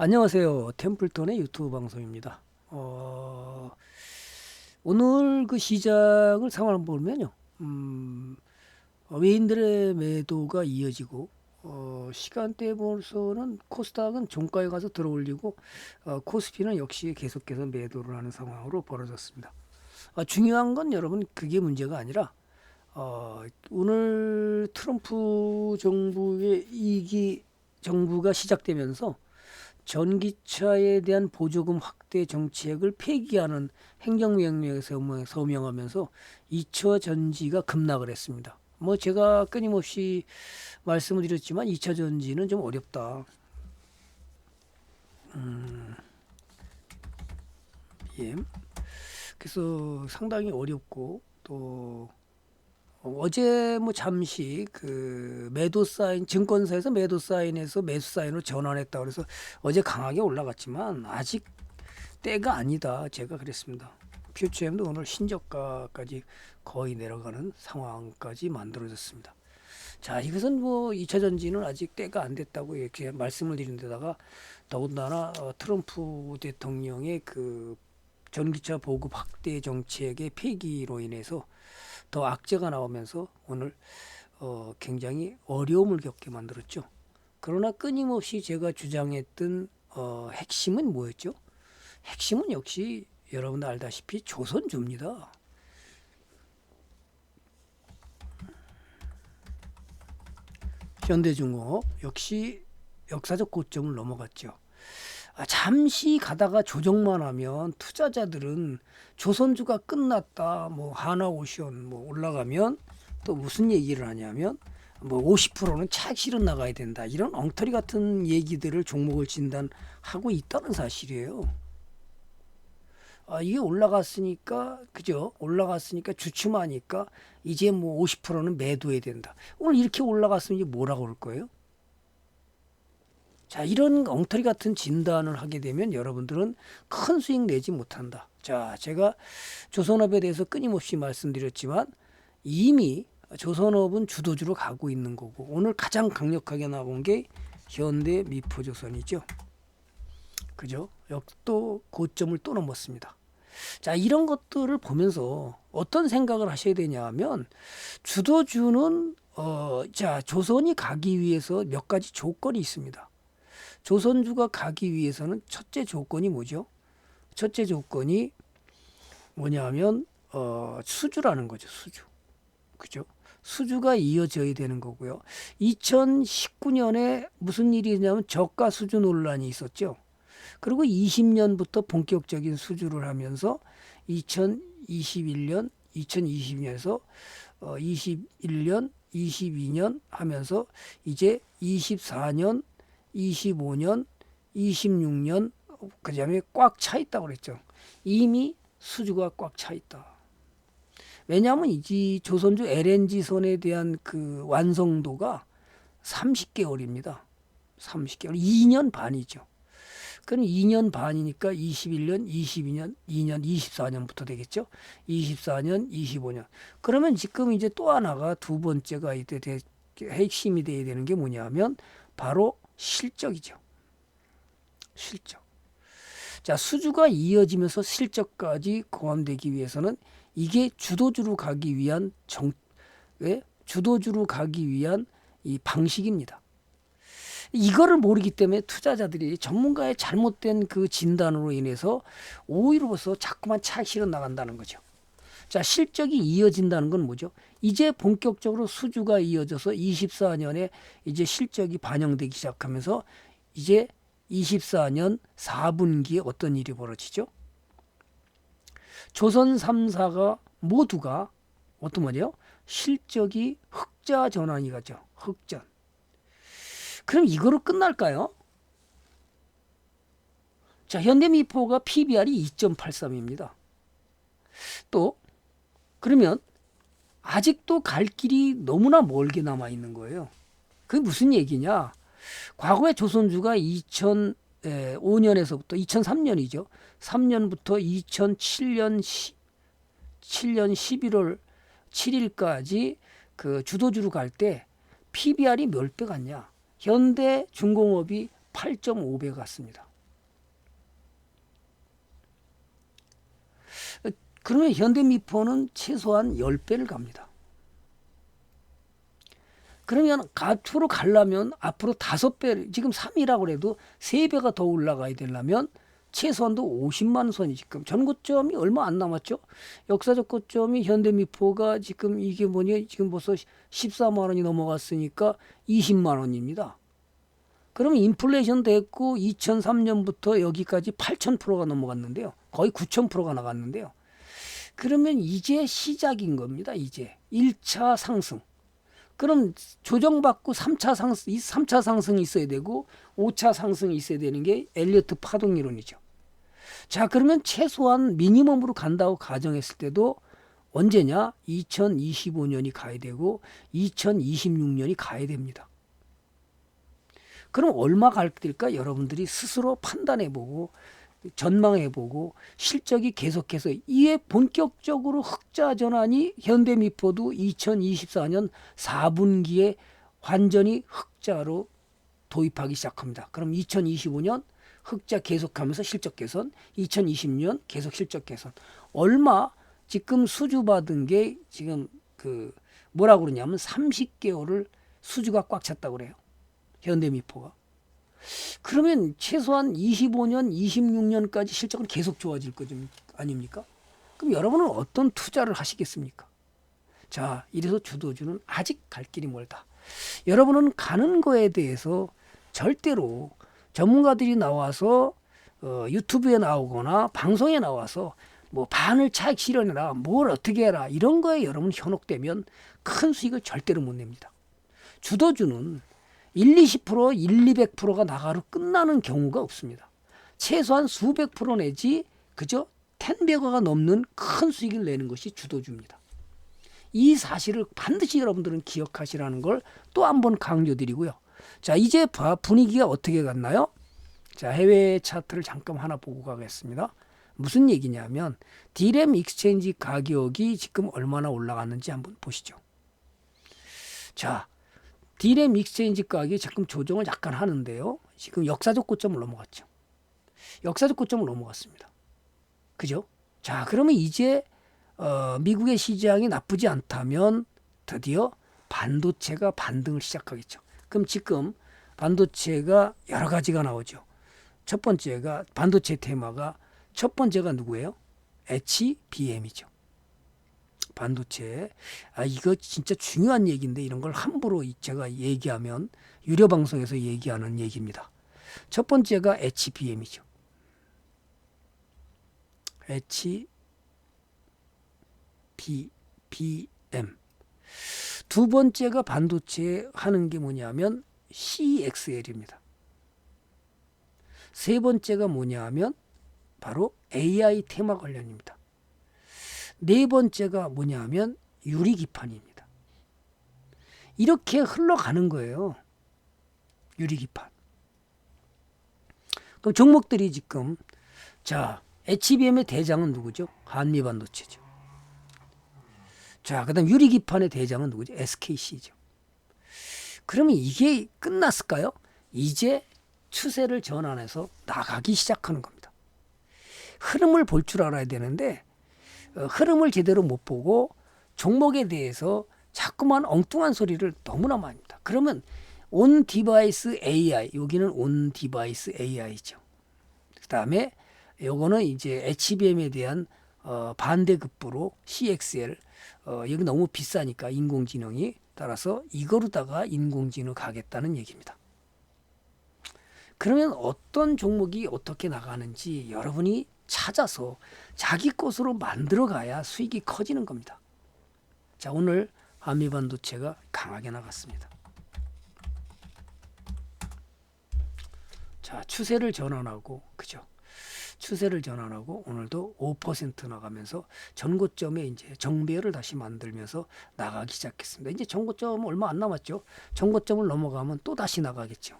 안녕하세요. 템플턴의 유튜브 방송입니다. 오늘 그 시장을 상황을 보면요. 외인들의 매도가 이어지고, 시간대에 봐서는 코스닥은 종가에 가서 들어올리고, 코스피는 역시 계속해서 매도를 하는 상황으로 벌어졌습니다. 중요한 건 여러분 그게 문제가 아니라, 오늘 트럼프 정부의 이기 정부가 시작되면서 전기차에 대한 보조금 확대 정책을 폐기하는 행정명령에 서명하면서 2차 전지가 급락을 했습니다. 뭐 제가 끊임없이 말씀을 드렸지만 2차 전지는 좀 어렵다. 예. 그래서 상당히 어렵고 또 어제 뭐 잠시 그 매도 사인 증권사에서 매도 사인에서 매수 사인으로 전환했다 그래서 어제 강하게 올라갔지만 아직 때가 아니다 제가 그랬습니다. 퓨처엠도 오늘 신저가까지 거의 내려가는 상황까지 만들어졌습니다. 자, 이것은 뭐 2차 전지는 아직 때가 안 됐다고 이렇게 말씀을 드린 데다가 더군다나 트럼프 대통령의 그 전기차 보급 확대 정책의 폐기로 인해서 더 악재가 나오면서 오늘 굉장히 어려움을 겪게 만들었죠. 그러나 끊임없이 제가 주장했던 핵심은 뭐였죠? 핵심은 역시 여러분들 알다시피 조선주입니다. 현대중공업 역시 역사적 고점을 넘어갔죠. 잠시 가다가 조정만 하면 투자자들은 조선주가 끝났다, 뭐 하나오션 뭐 올라가면 또 무슨 얘기를 하냐면 뭐 50%는 차익 실현 나가야 된다, 이런 엉터리 같은 얘기들을 종목을 진단하고 있다는 사실이에요. 이게 올라갔으니까 그죠? 올라갔으니까 주춤하니까 이제 뭐 50%는 매도해야 된다. 오늘 이렇게 올라갔으면 이제 뭐라고 할 거예요? 자, 이런 엉터리 같은 진단을 하게 되면 여러분들은 큰 수익 내지 못한다. 자, 제가 조선업에 대해서 끊임없이 말씀드렸지만 이미 조선업은 주도주로 가고 있는 거고, 오늘 가장 강력하게 나온 게 현대 미포조선이죠. 그죠? 또 고점을 또 넘었습니다. 자, 이런 것들을 보면서 어떤 생각을 하셔야 되냐면, 주도주는 자, 조선이 가기 위해서 몇 가지 조건이 있습니다. 조선주가 가기 위해서는 첫째 조건이 뭐죠? 첫째 조건이 뭐냐면 수주라는 거죠. 수주. 그죠? 수주가 이어져야 되는 거고요. 2019년에 무슨 일이 있냐면 저가 수주 논란이 있었죠. 그리고 20년부터 본격적인 수주를 하면서 2021년, 2022년에서 21년, 22년 하면서 이제 24년, 25년, 26년 그다음에 꽉 차 있다고 그랬죠. 이미 수주가 꽉 차 있다. 왜냐하면 이 조선주 LNG선에 대한 그 완성도가 30개월입니다. 30개월, 2년 반이죠. 그럼 2년 반이니까 21년, 22년, 2년, 24년부터 되겠죠. 24년, 25년. 그러면 지금 이제 또 하나가 두 번째가 이때 핵심이 돼야 되는 게 뭐냐면 바로 실적이죠. 실적. 자, 수주가 이어지면서 실적까지 포함되기 위해서는 이게 주도주로 가기 위한 주도주로 가기 위한 이 방식입니다. 이거를 모르기 때문에 투자자들이 전문가의 잘못된 그 진단으로 인해서 오히려서 자꾸만 차익 실현 나간다는 거죠. 자, 실적이 이어진다는 건 뭐죠? 이제 본격적으로 수주가 이어져서 24년에 이제 실적이 반영되기 시작하면서 이제 24년 4분기에 어떤 일이 벌어지죠? 조선 3사가 모두가 어떤 말이에요? 실적이 흑자 전환이 가죠. 흑전. 그럼 이거로 끝날까요? 자, 현대미포가 PBR이 2.83입니다. 또 그러면 아직도 갈 길이 너무나 멀게 남아 있는 거예요. 그게 무슨 얘기냐? 과거에 조선주가 2005년에서부터 2003년이죠. 3년부터 2007년 7년 11월 7일까지 그 주도주로 갈 때 PBR이 몇 배 갔냐? 현대중공업이 8.5배 갔습니다. 그러면 현대미포는 최소한 10배를 갑니다. 그러면 앞으로 가려면 앞으로 5배, 지금 3이라고 해도 3배가 더 올라가야 되려면 최소한도 50만 선이 지금 전고점이 얼마 안 남았죠. 역사적 고점이 현대미포가 지금 이게 뭐냐, 지금 벌써 14만 원이 넘어갔으니까 20만 원입니다. 그러면 인플레이션 됐고 2003년부터 여기까지 8,000%가 넘어갔는데요. 거의 9,000%가 나갔는데요. 그러면 이제 시작인 겁니다. 이제 1차 상승. 그럼 조정받고 3차 상승, 3차 상승이 있어야 되고 5차 상승이 있어야 되는 게 엘리어트 파동 이론이죠. 자, 그러면 최소한 미니멈으로 간다고 가정했을 때도 언제냐? 2025년이 가야 되고 2026년이 가야 됩니다. 그럼 얼마 갈까? 여러분들이 스스로 판단해보고 전망해보고 실적이 계속해서 이에 본격적으로 흑자 전환이 현대미포도 2024년 4분기에 완전히 흑자로 도입하기 시작합니다. 그럼 2025년 흑자 계속하면서 실적 개선, 2020년 계속 실적 개선. 얼마 지금 수주 받은 게 지금 그 뭐라고 그러냐면 30개월을 수주가 꽉 찼다고 그래요. 현대미포가. 그러면 최소한 25년, 26년까지 실적은 계속 좋아질 거 아닙니까? 그럼 여러분은 어떤 투자를 하시겠습니까? 자, 이래서 주도주는 아직 갈 길이 멀다. 여러분은 가는 거에 대해서 절대로 전문가들이 나와서 유튜브에 나오거나 방송에 나와서 뭐 반을 차익 실현해라, 뭘 어떻게 해라 이런 거에 여러분 현혹되면 큰 수익을 절대로 못 냅니다. 주도주는 1, 20%, 1, 200%가 나가로 끝나는 경우가 없습니다. 최소한 수백 프로 내지 그저 10배가 넘는 큰 수익을 내는 것이 주도주입니다. 이 사실을 반드시 여러분들은 기억하시라는 걸 또 한 번 강조드리고요. 자, 이제 분위기가 어떻게 갔나요? 자, 해외 차트를 잠깐 하나 보고 가겠습니다. 무슨 얘기냐면 디램 익스체인지 가격이 지금 얼마나 올라갔는지 한번 보시죠. 자, 디램 익스체인지 가격이 지금 조정을 약간 하는데요. 지금 역사적 고점을 넘어갔죠. 역사적 고점을 넘어갔습니다. 그죠? 자, 그러면 이제 미국의 시장이 나쁘지 않다면 드디어 반도체가 반등을 시작하겠죠. 그럼 지금 반도체가 여러 가지가 나오죠. 첫 번째가 반도체 테마가 첫 번째가 누구예요? HBM이죠. 반도체. 이거 진짜 중요한 얘기인데 이런 걸 함부로 제가 얘기하면 유료 방송에서 얘기하는 얘기입니다. 첫 번째가 HBM이죠. HBM. 두 번째가 반도체 하는 게 뭐냐면 CXL입니다. 세 번째가 뭐냐면 바로 AI 테마 관련입니다. 네 번째가 뭐냐면 유리기판입니다. 이렇게 흘러가는 거예요. 유리기판. 그럼 종목들이 지금 자, HBM의 대장은 누구죠? 한미반도체죠. 자, 그다음 유리기판의 대장은 누구죠? SKC죠. 그러면 이게 끝났을까요? 이제 추세를 전환해서 나가기 시작하는 겁니다. 흐름을 볼 줄 알아야 되는데 흐름을 제대로 못 보고 종목에 대해서 자꾸만 엉뚱한 소리를 너무나 많이 합니다. 그러면 온 디바이스 AI, 여기는 온 디바이스 AI죠. 그다음에 요거는 이제 HBM에 대한 반대급부로 CXL, 여기 너무 비싸니까 인공지능이, 따라서 이거로다가 인공지능 가겠다는 얘기입니다. 그러면 어떤 종목이 어떻게 나가는지 여러분이 찾아서 자기 것으로 만들어 가야 수익이 커지는 겁니다. 자, 오늘 한미반도체가 강하게 나갔습니다. 자, 추세를 전환하고, 그죠? 추세를 전환하고 오늘도 5% 나가면서 전고점에 이제 정배열을 다시 만들면서 나가기 시작했습니다. 이제 전고점 얼마 안 남았죠. 전고점을 넘어가면 또 다시 나가겠죠.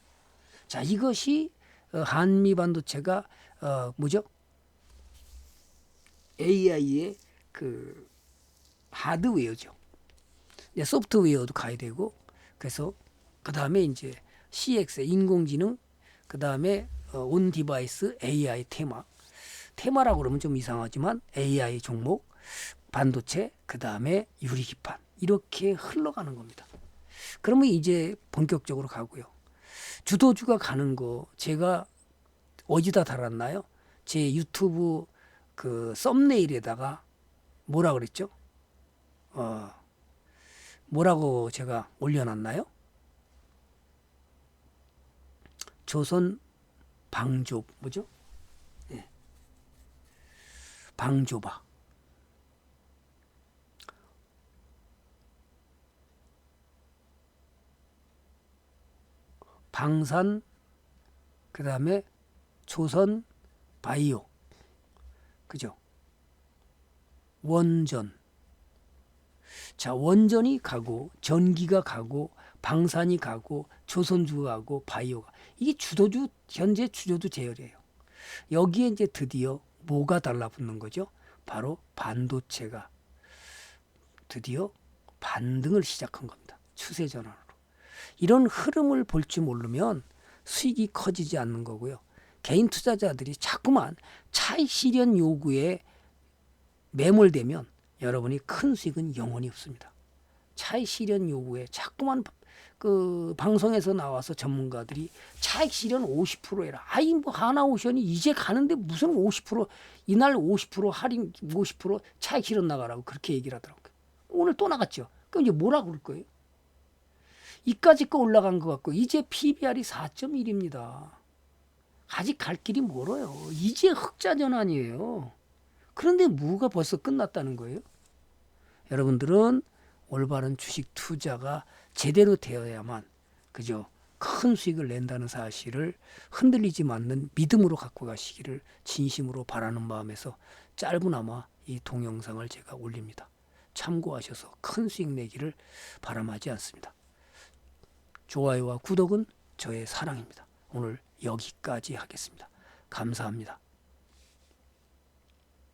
자, 이것이 한미 반도체가 뭐죠? AI의 그 하드웨어죠. 이제 소프트웨어도 가야 되고, 그래서 그 다음에 이제 CX 인공지능, 그 다음에 온 디바이스 AI 테마라고 그러면 좀 이상하지만 AI 종목, 반도체, 그 다음에 유리기판 이렇게 흘러가는 겁니다. 그러면 이제 본격적으로 가고요. 주도주가 가는 거 제가 어디다 달았나요? 제 유튜브 그 썸네일에다가 뭐라 그랬죠? 뭐라고 제가 올려놨나요? 조선 방조 뭐죠? 예. 방조바. 방산, 그 다음에 조선 바이오, 그죠? 원전. 자, 원전이 가고 전기가 가고 방산이 가고 조선주가 가고 바이오가, 이게 주도주, 현재 주도주 제열이에요. 여기에 이제 드디어 뭐가 달라붙는 거죠? 바로 반도체가 드디어 반등을 시작한 겁니다. 추세 전환으로. 이런 흐름을 볼 줄 모르면 수익이 커지지 않는 거고요. 개인 투자자들이 자꾸만 차익 실현 요구에 매몰되면 여러분이 큰 수익은 영원히 없습니다. 차익 실현 요구에 자꾸만 그 방송에서 나와서 전문가들이 차익 실현 50% 해라. 아이 뭐 하나오션이 이제 가는데 무슨 50% 이날 50% 할인 50% 차익 실현 나가라고 그렇게 얘기를 하더라고요. 오늘 또 나갔죠. 그럼 이제 뭐라 그럴 거예요? 이까지 거 올라간 것 같고 이제 PBR이 4.1입니다. 아직 갈 길이 멀어요. 이제 흑자 전환이에요. 그런데 뭐가 벌써 끝났다는 거예요? 여러분들은 올바른 주식 투자가 제대로 되어야만, 그죠? 큰 수익을 낸다는 사실을 흔들리지 않는 믿음으로 갖고 가시기를 진심으로 바라는 마음에서 짧으나마 이 동영상을 제가 올립니다. 참고하셔서 큰 수익 내기를 바람하지 않습니다. 좋아요와 구독은 저의 사랑입니다. 오늘 여기까지 하겠습니다. 감사합니다.